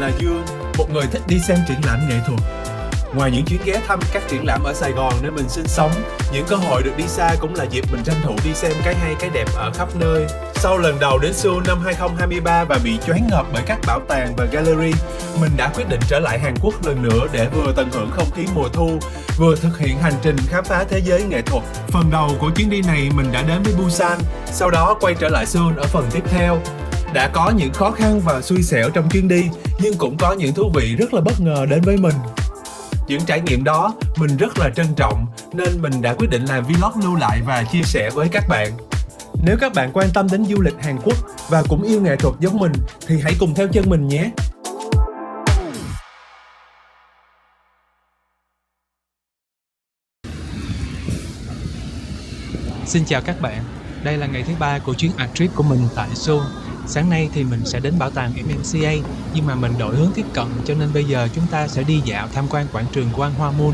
là Dương, một người thích đi xem triển lãm nghệ thuật. Ngoài những chuyến ghé thăm các triển lãm ở Sài Gòn nơi mình sinh sống, những cơ hội được đi xa cũng là dịp mình tranh thủ đi xem cái hay cái đẹp ở khắp nơi. Sau lần đầu đến Seoul năm 2023 và bị choáng ngợp bởi các bảo tàng và gallery, mình đã quyết định trở lại Hàn Quốc lần nữa để vừa tận hưởng không khí mùa thu, vừa thực hiện hành trình khám phá thế giới nghệ thuật. Phần đầu của chuyến đi này mình đã đến với Busan, sau đó quay trở lại Seoul ở phần tiếp theo. Đã có những khó khăn và xui xẻo trong chuyến đi, nhưng cũng có những thú vị rất là bất ngờ đến với mình. Những trải nghiệm đó mình rất là trân trọng, nên mình đã quyết định làm vlog lưu lại và chia sẻ với các bạn. Nếu các bạn quan tâm đến du lịch Hàn Quốc và cũng yêu nghệ thuật giống mình thì hãy cùng theo chân mình nhé. Xin chào các bạn, đây là ngày thứ 3 của chuyến art trip của mình tại Seoul. Sáng nay thì mình sẽ đến bảo tàng MMCA, nhưng mà mình đổi hướng tiếp cận cho nên bây giờ chúng ta sẽ đi dạo tham quan quảng trường Gwanghwamun.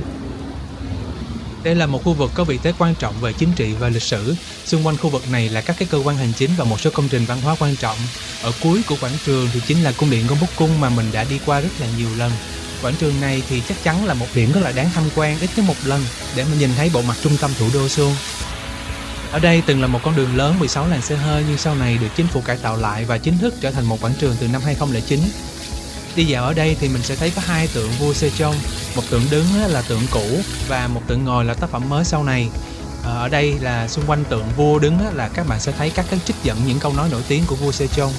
Đây là một khu vực có vị thế quan trọng về chính trị và lịch sử. Xung quanh khu vực này là các cái cơ quan hành chính và một số công trình văn hóa quan trọng. Ở cuối của quảng trường thì chính là cung điện Gyeongbokgung mà mình đã đi qua rất là nhiều lần. Quảng trường này thì chắc chắn là một điểm rất là đáng tham quan ít nhất một lần để mình nhìn thấy bộ mặt trung tâm thủ đô Seoul. Ở đây từng là một con đường lớn 16 làn xe hơi nhưng sau này được chính phủ cải tạo lại và chính thức trở thành một quảng trường từ năm 2009. Đi dạo ở đây thì mình sẽ thấy có hai tượng vua Sejong, một tượng đứng là tượng cũ và một tượng ngồi là tác phẩm mới sau này. Ở đây là xung quanh tượng vua đứng là các bạn sẽ thấy các cái trích dẫn những câu nói nổi tiếng của vua Sejong.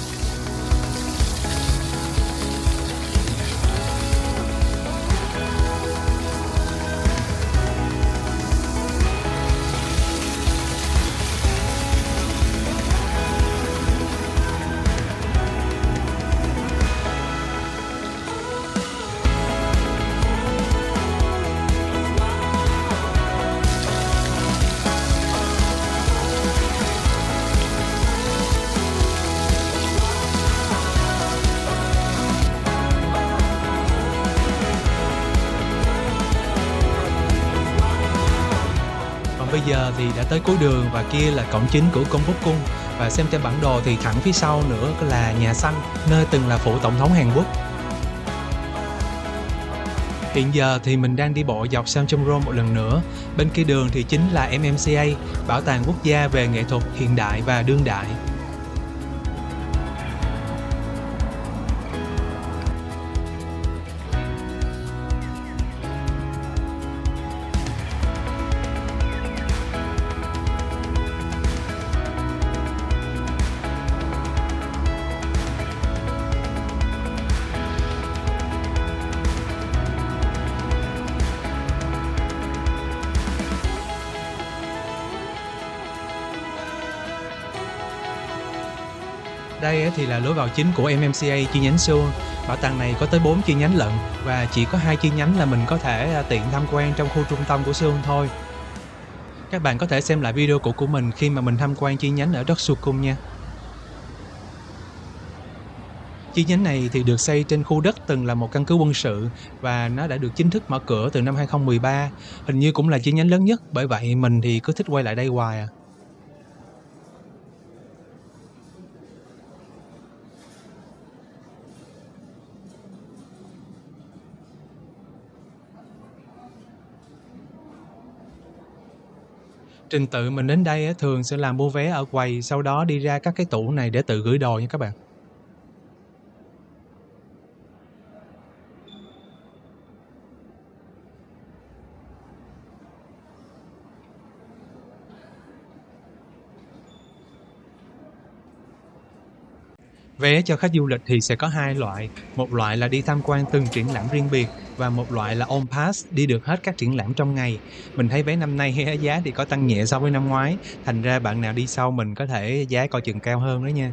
Bây giờ thì đã tới cuối đường và kia là cổng chính của Gyeongbokgung, và xem trên bản đồ thì thẳng phía sau nữa là Nhà Xanh, nơi từng là phủ tổng thống Hàn Quốc. Hiện giờ thì mình đang đi bộ dọc Samcheonro một lần nữa. Bên kia đường thì chính là MMCA, Bảo tàng Quốc gia về nghệ thuật hiện đại và đương đại. Đây thì là lối vào chính của MMCA chi nhánh Seoul. Bảo tàng này có tới 4 chi nhánh lận và chỉ có 2 chi nhánh là mình có thể tiện tham quan trong khu trung tâm của Seoul thôi. Các bạn có thể xem lại video cũ của mình khi mà mình tham quan chi nhánh ở Doksukum nha. Chi nhánh này thì được xây trên khu đất từng là một căn cứ quân sự và nó đã được chính thức mở cửa từ năm 2013. Hình như cũng là chi nhánh lớn nhất, bởi vậy mình thì cứ thích quay lại đây hoài à. Trình tự mình đến đây thường sẽ là mua vé ở quầy, sau đó đi ra các cái tủ này để tự gửi đồ nha các bạn. Vé cho khách du lịch thì sẽ có hai loại. Một loại là đi tham quan từng triển lãm riêng biệt và một loại là On Pass, đi được hết các triển lãm trong ngày. Mình thấy vé năm nay giá thì có tăng nhẹ so với năm ngoái, thành ra bạn nào đi sau mình có thể giá coi chừng cao hơn đó nha.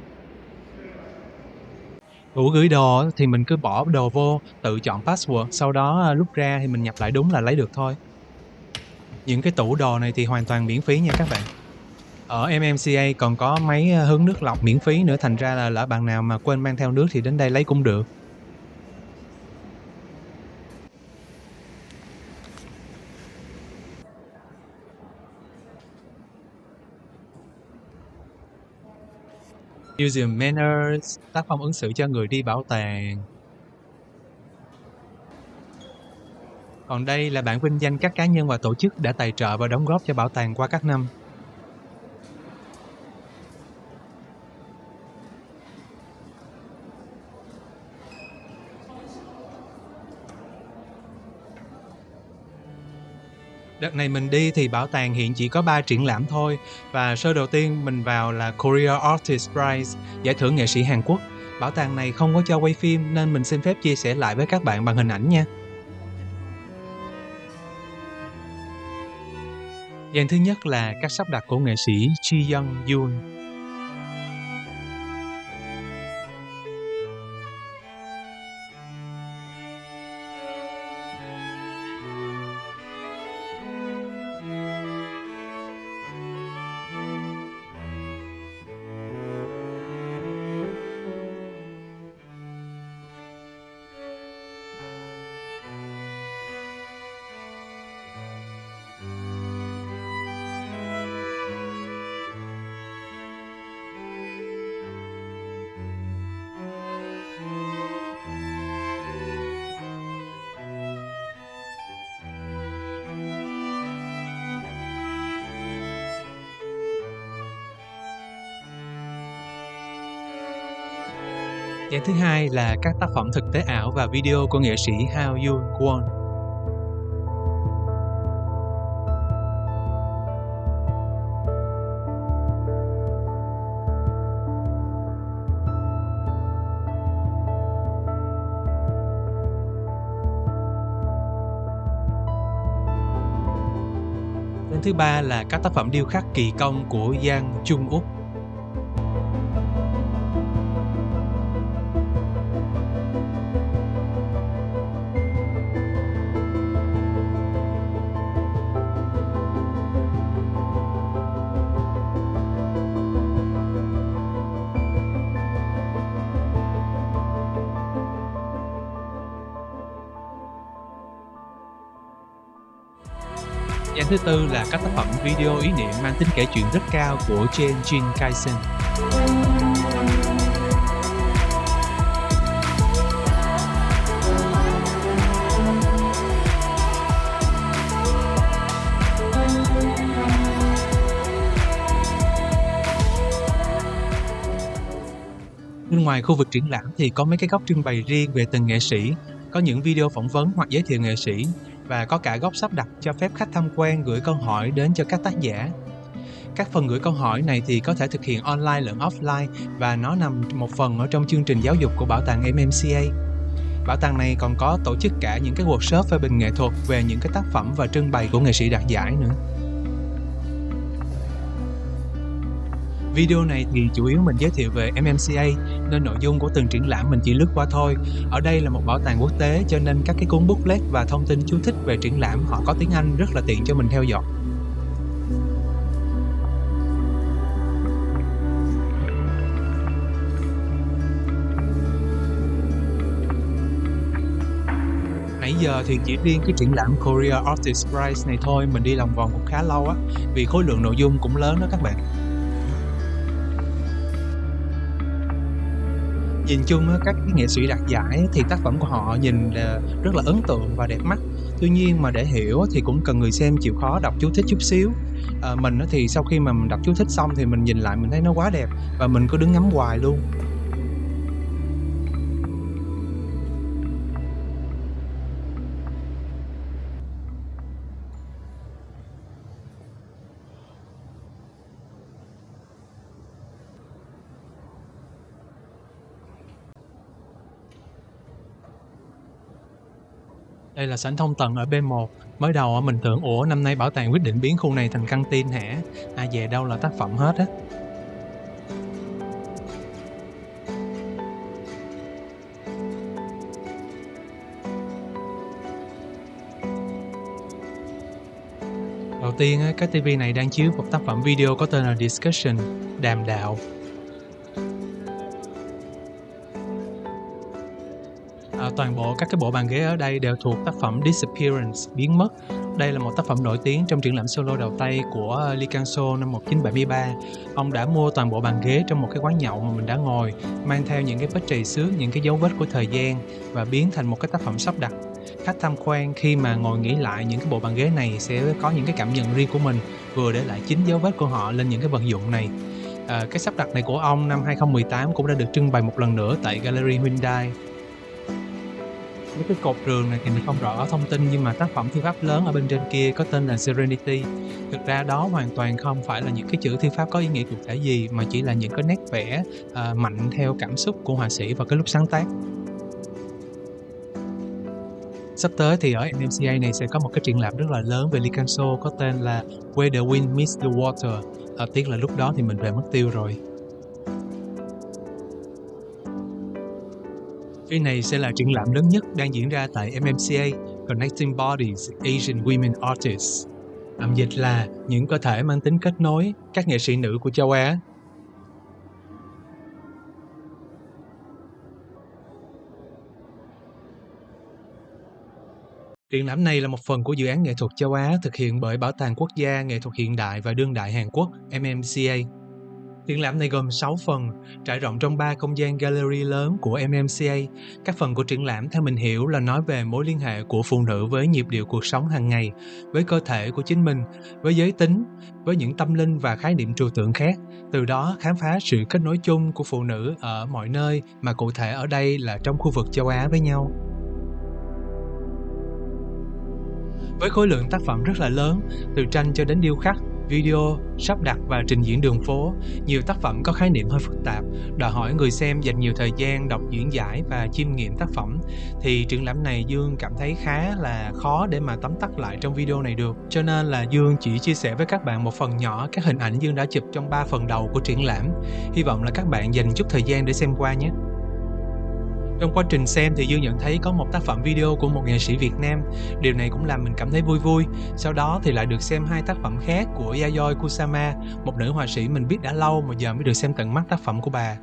Tủ gửi đồ thì mình cứ bỏ đồ vô, tự chọn password, sau đó lúc ra thì mình nhập lại đúng là lấy được thôi. Những cái tủ đồ này thì hoàn toàn miễn phí nha các bạn. Ở MMCA còn có máy hứng nước lọc miễn phí nữa, thành ra là lỡ bạn nào mà quên mang theo nước thì đến đây lấy cũng được. Museum Manners, tác phong ứng xử cho người đi bảo tàng. Còn đây là bảng vinh danh các cá nhân và tổ chức đã tài trợ và đóng góp cho bảo tàng qua các năm. Đợt này mình đi thì bảo tàng hiện chỉ có 3 triển lãm thôi, và show đầu tiên mình vào là Korea Artist Prize, giải thưởng nghệ sĩ Hàn Quốc. Bảo tàng này không có cho quay phim nên mình xin phép chia sẻ lại với các bạn bằng hình ảnh nha. Dàn thứ nhất là các sắp đặt của nghệ sĩ Ji Young Yoon. Dàn thứ hai là các tác phẩm thực tế ảo và video của nghệ sĩ Hao Yoon Kwon. Dàn thứ ba là các tác phẩm điêu khắc kỳ công của Yang Chung Úc. Dàn thứ tư là các tác phẩm video ý niệm mang tính kể chuyện rất cao của Jen Jin Kaisen. Bên ngoài khu vực triển lãm thì có mấy cái góc trưng bày riêng về từng nghệ sĩ, có những video phỏng vấn hoặc giới thiệu nghệ sĩ, và có cả góc sắp đặt cho phép khách tham quan gửi câu hỏi đến cho các tác giả. Các phần gửi câu hỏi này thì có thể thực hiện online lẫn offline, và nó nằm một phần ở trong chương trình giáo dục của bảo tàng MMCA. Bảo tàng này còn có tổ chức cả những cái workshop phê bình nghệ thuật về những cái tác phẩm và trưng bày của nghệ sĩ đạt giải nữa. Video này thì chủ yếu mình giới thiệu về MMCA nên nội dung của từng triển lãm mình chỉ lướt qua thôi. Ở đây là một bảo tàng quốc tế cho nên các cái cuốn booklet và thông tin chú thích về triển lãm họ có tiếng Anh rất là tiện cho mình theo dõi. Nãy giờ thì chỉ riêng cái triển lãm Korea Artist Prize này thôi mình đi lòng vòng cũng khá lâu á, vì khối lượng nội dung cũng lớn đó các bạn. Nhìn chung các cái nghệ sĩ đạt giải thì tác phẩm của họ nhìn rất là ấn tượng và đẹp mắt. Tuy nhiên mà để hiểu thì cũng cần người xem chịu khó đọc chú thích chút xíu. Mình thì sau khi mà mình đọc chú thích xong thì mình nhìn lại mình thấy nó quá đẹp và mình cứ đứng ngắm hoài luôn. Đây là sảnh thông tầng ở B1. Mới đầu mình tưởng ủa năm nay bảo tàng quyết định biến khu này thành căng tin hả? Ai về đâu là tác phẩm hết á. Đầu tiên cái TV này đang chiếu một tác phẩm video có tên là Discussion, đàm đạo. Toàn bộ các cái bộ bàn ghế ở đây đều thuộc tác phẩm Disappearance, biến mất. Đây là một tác phẩm nổi tiếng trong triển lãm solo đầu tay của Lee Kang-so năm 1973. Ông đã mua toàn bộ bàn ghế trong một cái quán nhậu mà mình đã ngồi, mang theo những cái vết trầy xước, những cái dấu vết của thời gian và biến thành một cái tác phẩm sắp đặt. Khách tham quan khi mà ngồi nghỉ lại những cái bộ bàn ghế này sẽ có những cái cảm nhận riêng của mình, vừa để lại chính dấu vết của họ lên những cái vật dụng này. Cái sắp đặt này của ông năm 2018 cũng đã được trưng bày một lần nữa tại Gallery Hyundai. Mấy cái cột tường này thì mình không rõ thông tin, nhưng mà tác phẩm thư pháp lớn ở bên trên kia có tên là Serenity. Thực ra đó hoàn toàn không phải là những cái chữ thư pháp có ý nghĩa cụ thể gì, mà chỉ là những cái nét vẽ mạnh theo cảm xúc của họa sĩ vào cái lúc sáng tác. Sắp tới thì ở MMCA này sẽ có một cái triển lãm rất là lớn về Picasso có tên là Where the Wind Meets the Water. Tiếc là lúc đó thì mình về mất tiêu rồi. Phía này sẽ là triển lãm lớn nhất đang diễn ra tại MMCA, Connecting Bodies Asian Women Artists. Dịch là những cơ thể mang tính kết nối các nghệ sĩ nữ của châu Á. Triển lãm này là một phần của dự án nghệ thuật châu Á thực hiện bởi Bảo tàng Quốc gia Nghệ thuật Hiện đại và Đương đại Hàn Quốc MMCA. Triển lãm này gồm 6 phần, trải rộng trong 3 không gian gallery lớn của MMCA. Các phần của triển lãm theo mình hiểu là nói về mối liên hệ của phụ nữ với nhịp điệu cuộc sống hàng ngày, với cơ thể của chính mình, với giới tính, với những tâm linh và khái niệm trừu tượng khác. Từ đó khám phá sự kết nối chung của phụ nữ ở mọi nơi, mà cụ thể ở đây là trong khu vực châu Á với nhau. Với khối lượng tác phẩm rất là lớn, từ tranh cho đến điêu khắc, video, sắp đặt và trình diễn đường phố, nhiều tác phẩm có khái niệm hơi phức tạp, đòi hỏi người xem dành nhiều thời gian đọc diễn giải và chiêm nghiệm tác phẩm, thì triển lãm này Dương cảm thấy khá là khó để mà tóm tắt lại trong video này được. Cho nên là Dương chỉ chia sẻ với các bạn một phần nhỏ các hình ảnh Dương đã chụp trong 3 phần đầu của triển lãm. Hy vọng là các bạn dành chút thời gian để xem qua nhé. Trong quá trình xem thì Dương nhận thấy có một tác phẩm video của một nghệ sĩ Việt Nam. Điều này cũng làm mình cảm thấy vui vui. Sau đó thì lại được xem 2 tác phẩm khác của Yayoi Kusama, một nữ họa sĩ mình biết đã lâu mà giờ mới được xem tận mắt tác phẩm của bà.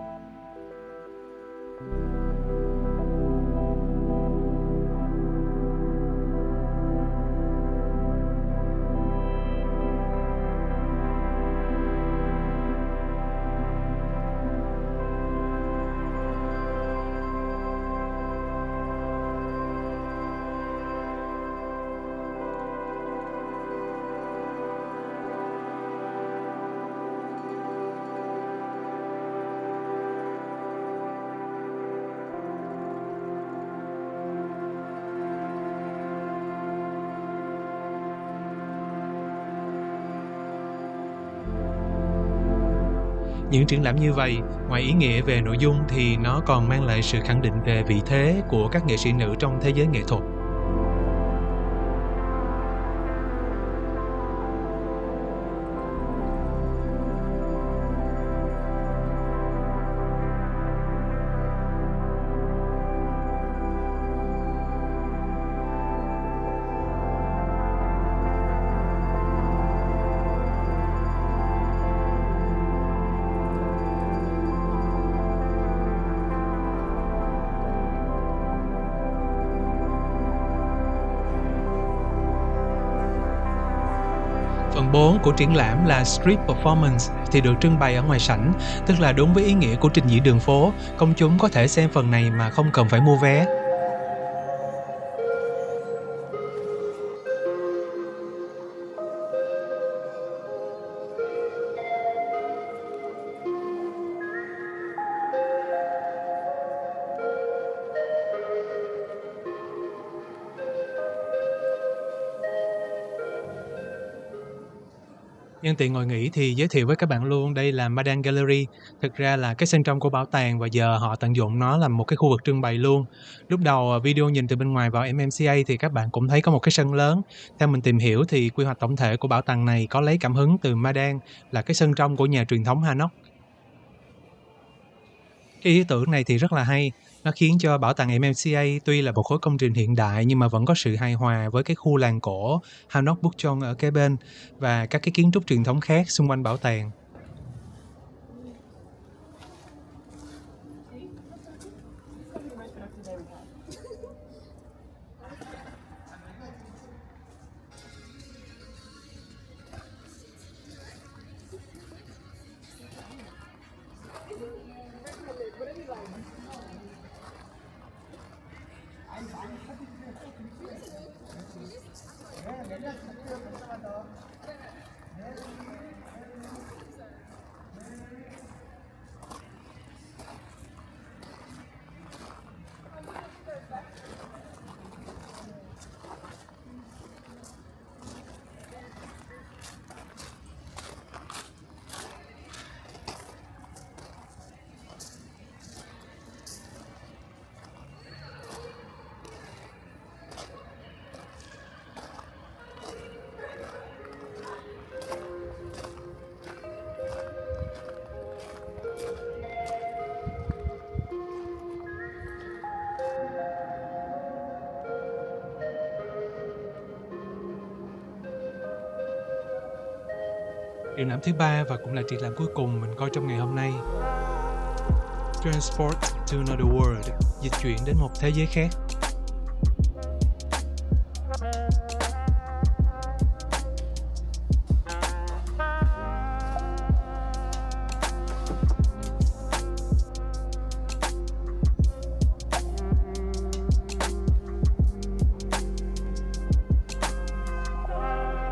Những triển lãm như vậy, ngoài ý nghĩa về nội dung thì nó còn mang lại sự khẳng định về vị thế của các nghệ sĩ nữ trong thế giới nghệ thuật. Phần 4 của triển lãm là Street Performance thì được trưng bày ở ngoài sảnh, tức là đúng với ý nghĩa của trình diễn đường phố, công chúng có thể xem phần này mà không cần phải mua vé. Nhân tiện ngồi nghỉ thì giới thiệu với các bạn luôn, đây là Madame Gallery. Thực ra là cái sân trong của bảo tàng và giờ họ tận dụng nó làm một cái khu vực trưng bày luôn. Lúc đầu video nhìn từ bên ngoài vào MMCA thì các bạn cũng thấy có một cái sân lớn. Theo mình tìm hiểu thì quy hoạch tổng thể của bảo tàng này có lấy cảm hứng từ Madame, là cái sân trong của nhà truyền thống Hanok. Cái ý tưởng này thì rất là hay, nó khiến cho bảo tàng MMCA tuy là một khối công trình hiện đại nhưng mà vẫn có sự hài hòa với cái khu làng cổ Hanok Bukchon ở kế bên và các cái kiến trúc truyền thống khác xung quanh bảo tàng. Triển lãm thứ ba và cũng là triển lãm cuối cùng mình coi trong ngày hôm nay. Transport to Another World, dịch chuyển đến một thế giới khác.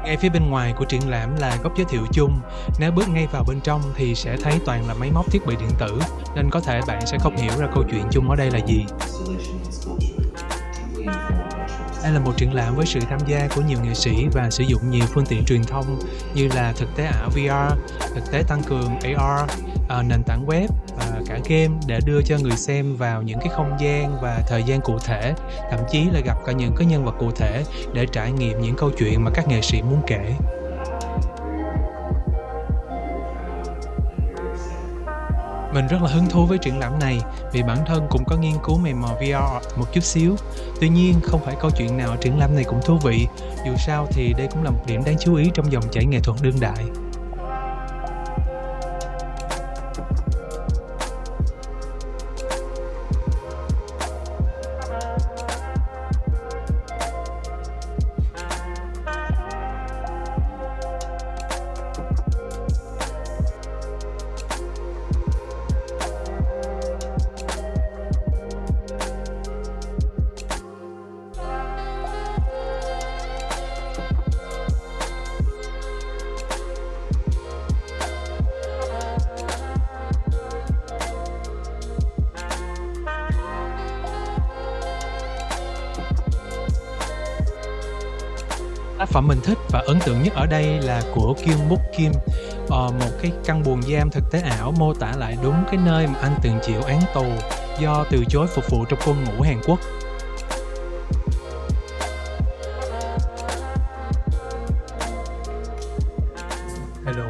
Ngay phía bên ngoài của triển lãm là góc giới thiệu chung. Nếu bước ngay vào bên trong thì sẽ thấy toàn là máy móc thiết bị điện tử, nên có thể bạn sẽ không hiểu ra câu chuyện chung ở đây là gì. Đây là một triển lãm với sự tham gia của nhiều nghệ sĩ và sử dụng nhiều phương tiện truyền thông như là thực tế ảo VR, thực tế tăng cường AR, nền tảng web và cả game để đưa cho người xem vào những cái không gian và thời gian cụ thể, thậm chí là gặp cả những cái nhân vật cụ thể để trải nghiệm những câu chuyện mà các nghệ sĩ muốn kể. Mình rất là hứng thú với triển lãm này vì bản thân cũng có nghiên cứu mày mò VR một chút xíu. Tuy nhiên, không phải câu chuyện nào ở triển lãm này cũng thú vị. Dù sao thì đây cũng là một điểm đáng chú ý trong dòng chảy nghệ thuật đương đại. Tác phẩm mình thích và ấn tượng nhất ở đây là của Kyung Book Kim, một cái căn buồng giam thực tế ảo mô tả lại đúng cái nơi mà anh từng chịu án tù do từ chối phục vụ trong quân ngũ Hàn Quốc. Hello,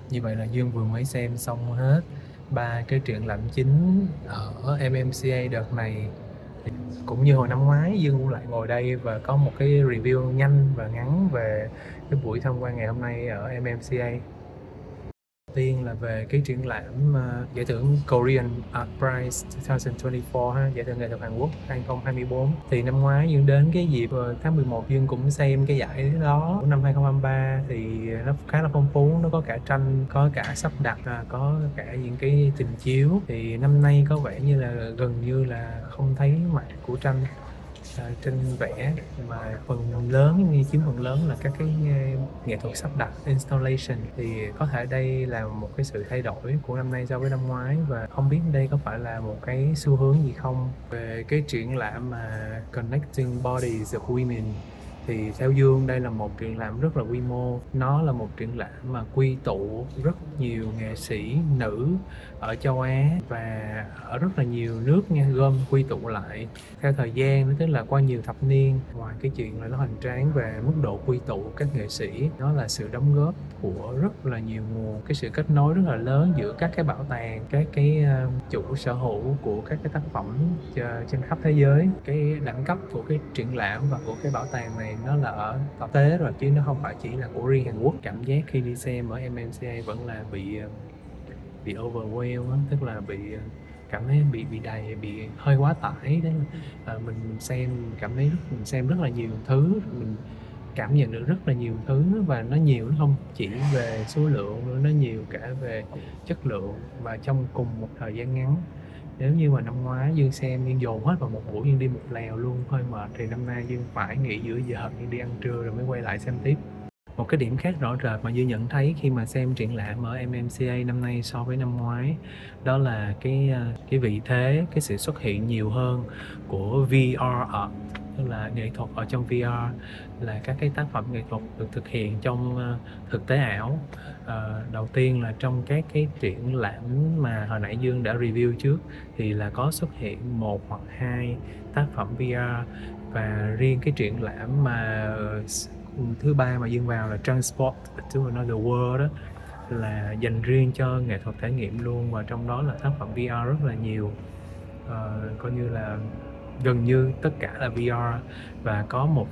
như vậy là Dương vừa mới xem xong hết 3 cái triển lãm chính ở MMCA đợt này. Cũng như hồi năm ngoái, Dương cũng lại ngồi đây và có một cái review nhanh và ngắn về cái buổi tham quan ngày hôm nay ở MMCA. Đầu tiên là về cái triển lãm giải thưởng Korean Art Prize 2024 ha, giải thưởng nghệ thuật Hàn Quốc 2024. Thì năm ngoái Dương đến cái dịp tháng 11 Dương cũng xem cái giải đó. Của năm 2023 thì nó khá là phong phú, nó có cả tranh, có cả sắp đặt, có cả những cái trình chiếu. Thì năm nay có vẻ như là gần như là không thấy mặt của tranh trên vẽ, mà phần lớn, chiếm phần lớn là các cái nghệ thuật sắp đặt installation. Thì có thể đây là một cái sự thay đổi của năm nay so với năm ngoái, và không biết đây có phải là một cái xu hướng gì không. Về cái triển lãm mà Connecting Bodies of Women thì theo Dương đây là một triển lãm rất là quy mô. Nó là một triển lãm mà quy tụ rất nhiều nghệ sĩ nữ ở châu Á và ở rất là nhiều nước nha, gom quy tụ lại theo thời gian, tức là qua nhiều thập niên. Ngoài cái chuyện là nó hoành tráng về mức độ quy tụ các nghệ sĩ, nó là sự đóng góp của rất là nhiều nguồn, cái sự kết nối rất là lớn giữa các cái bảo tàng, các cái chủ sở hữu của các cái tác phẩm trên khắp thế giới. Cái đẳng cấp của cái triển lãm và của cái bảo tàng này nó là ở thực tế rồi, chứ nó không phải chỉ là của riêng Hàn Quốc. Cảm giác khi đi xem ở MMCA vẫn là bị overwhelmed, tức là cảm thấy bị đầy, bị hơi quá tải đấy. Mình cảm thấy mình xem rất là nhiều thứ, mình cảm nhận được rất là nhiều thứ, và nó nhiều, nó không chỉ về số lượng, nó nhiều cả về chất lượng và trong cùng một thời gian ngắn. Nếu như mà năm ngoái Dương xem, Dương dồn hết vào một buổi, Dương đi một lèo luôn, hơi mệt, thì năm nay Dương phải nghỉ giữa giờ, Dương đi ăn trưa rồi mới quay lại xem tiếp. Một cái điểm khác rõ rệt mà Dương nhận thấy khi mà xem triển lãm ở MMCA năm nay so với năm ngoái, đó là cái vị thế, cái sự xuất hiện nhiều hơn của VR art, tức là nghệ thuật ở trong VR, là các cái tác phẩm nghệ thuật được thực hiện trong thực tế ảo. Đầu tiên là trong các cái triển lãm mà hồi nãy Dương đã review trước thì là có xuất hiện 1 hoặc 2 tác phẩm VR, và riêng cái triển lãm mà thứ 3 mà Dương vào là Transport to Another World đó, là dành riêng cho nghệ thuật trải nghiệm luôn, và trong đó là tác phẩm VR rất là nhiều. Coi như là gần như tất cả là VR, và có một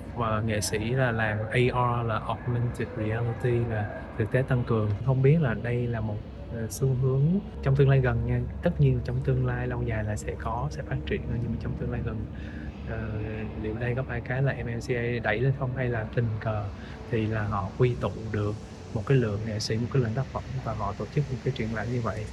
nghệ sĩ là làm AR là Augmented Reality, là thực tế tăng cường. Không biết là đây là một xu hướng trong tương lai gần nha, tất nhiên trong tương lai lâu dài là sẽ phát triển, nhưng mà trong tương lai gần liệu đây có phải cái là MMCA đẩy lên không, hay là tình cờ thì là họ quy tụ được một cái lượng nghệ sĩ, một cái lượng tác phẩm và họ tổ chức một cái triển lãm như vậy.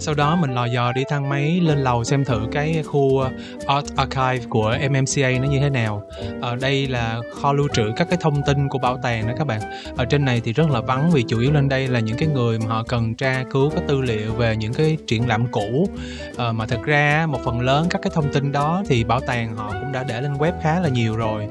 Sau đó mình lò dò đi thang máy lên lầu xem thử cái khu Art Archive của MMCA nó như thế nào. Ở đây là kho lưu trữ các cái thông tin của bảo tàng đó các bạn. Ở trên này thì rất là vắng vì chủ yếu lên đây là những cái người mà họ cần tra cứu các tư liệu về những cái triển lãm cũ. Mà thực ra một phần lớn các cái thông tin đó thì bảo tàng họ cũng đã để lên web khá là nhiều rồi.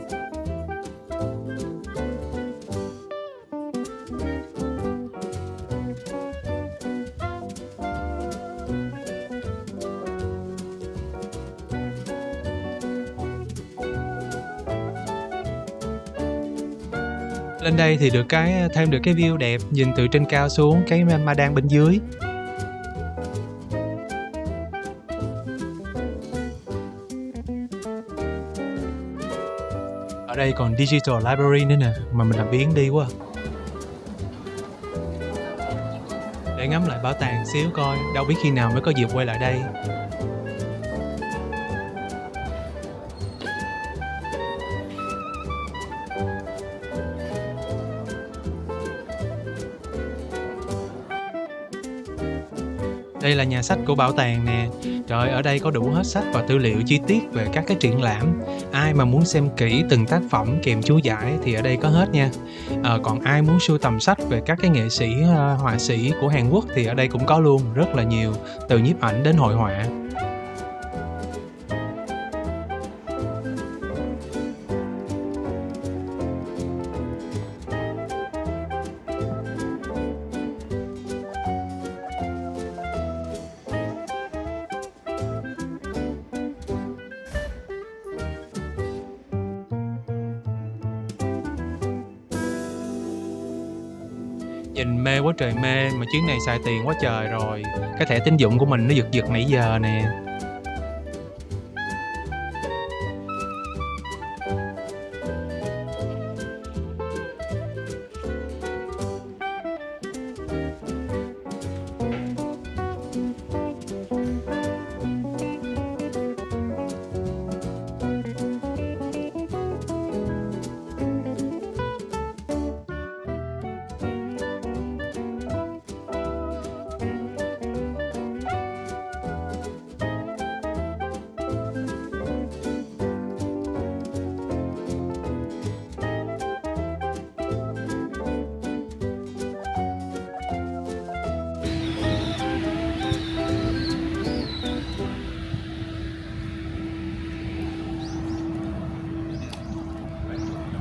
Lên đây thì thêm được cái view đẹp nhìn từ trên cao xuống cái Madang bên dưới. Ở đây còn Digital Library nữa nè, mà mình làm biếng đi quá. Để ngắm lại bảo tàng xíu coi, đâu biết khi nào mới có dịp quay lại đây. Đây là nhà sách của bảo tàng nè. Trời, ở đây có đủ hết sách và tư liệu chi tiết về các cái triển lãm. Ai mà muốn xem kỹ từng tác phẩm kèm chú giải thì ở đây có hết nha. Còn ai muốn sưu tầm sách về các cái nghệ sĩ, họa sĩ của Hàn Quốc thì ở đây cũng có luôn, rất là nhiều, từ nhiếp ảnh đến hội họa. Nhìn mê quá trời mê, mà chuyến này xài tiền quá trời rồi. Cái thẻ tín dụng của mình nó giật giật nãy giờ nè.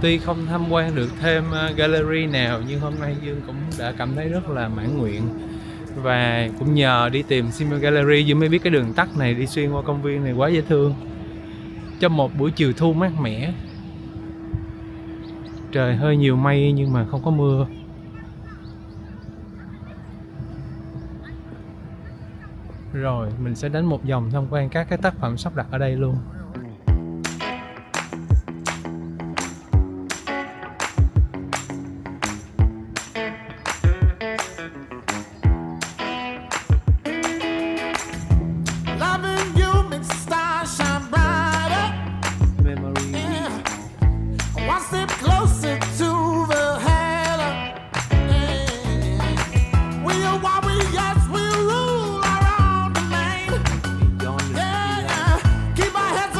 Tuy không tham quan được thêm gallery nào, nhưng hôm nay Dương cũng đã cảm thấy rất là mãn nguyện. Và cũng nhờ đi tìm Simon Gallery, Dương mới biết cái đường tắt này đi xuyên qua công viên này quá dễ thương. Trong một buổi chiều thu mát mẻ. Trời hơi nhiều mây nhưng mà không có mưa. Rồi mình sẽ đến một vòng tham quan các cái tác phẩm sắp đặt ở đây luôn. Keep our heads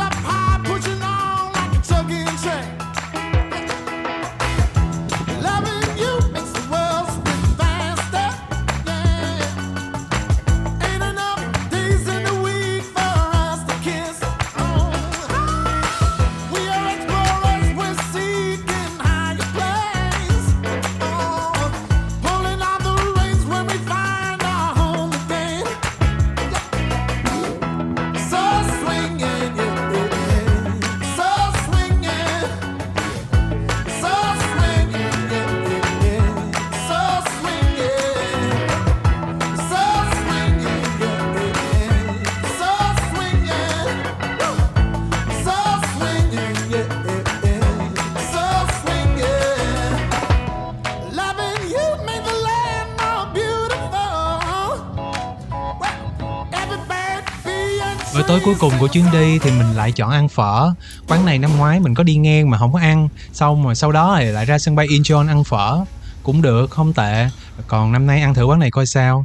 tối cuối cùng của chuyến đi thì mình lại chọn ăn phở. Quán này năm ngoái mình có đi ngang mà không có ăn, xong rồi sau đó thì lại ra sân bay Incheon ăn phở. Cũng được, không tệ. Còn năm nay ăn thử quán này coi sao.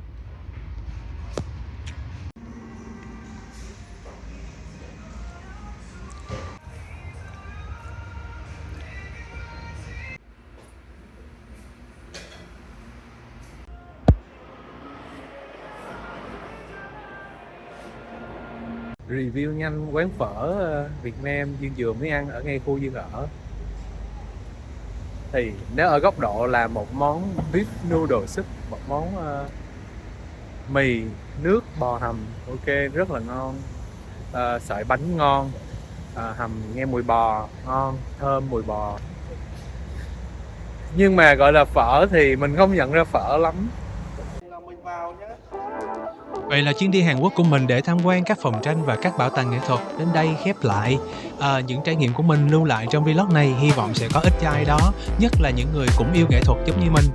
Review nhanh quán phở Việt Nam Dương vừa mới ăn ở ngay khu Dương ở. Thì nếu ở góc độ là một món beef noodle soup, một món mì nước bò hầm, ok, rất là ngon. Sợi bánh ngon, hầm nghe mùi bò ngon, thơm mùi bò. Nhưng mà gọi là phở thì mình không nhận ra phở lắm. Vậy là chuyến đi Hàn Quốc của mình để tham quan các phòng tranh và các bảo tàng nghệ thuật đến đây khép lại. Những trải nghiệm của mình lưu lại trong vlog này hy vọng sẽ có ích cho ai đó, nhất là những người cũng yêu nghệ thuật giống như mình.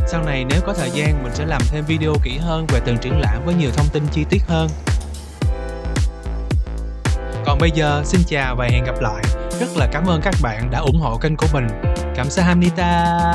Sau này nếu có thời gian mình sẽ làm thêm video kỹ hơn về từng triển lãm với nhiều thông tin chi tiết hơn. Còn bây giờ xin chào và hẹn gặp lại. Rất là cảm ơn các bạn đã ủng hộ kênh của mình. Cảm ơn Hamnita.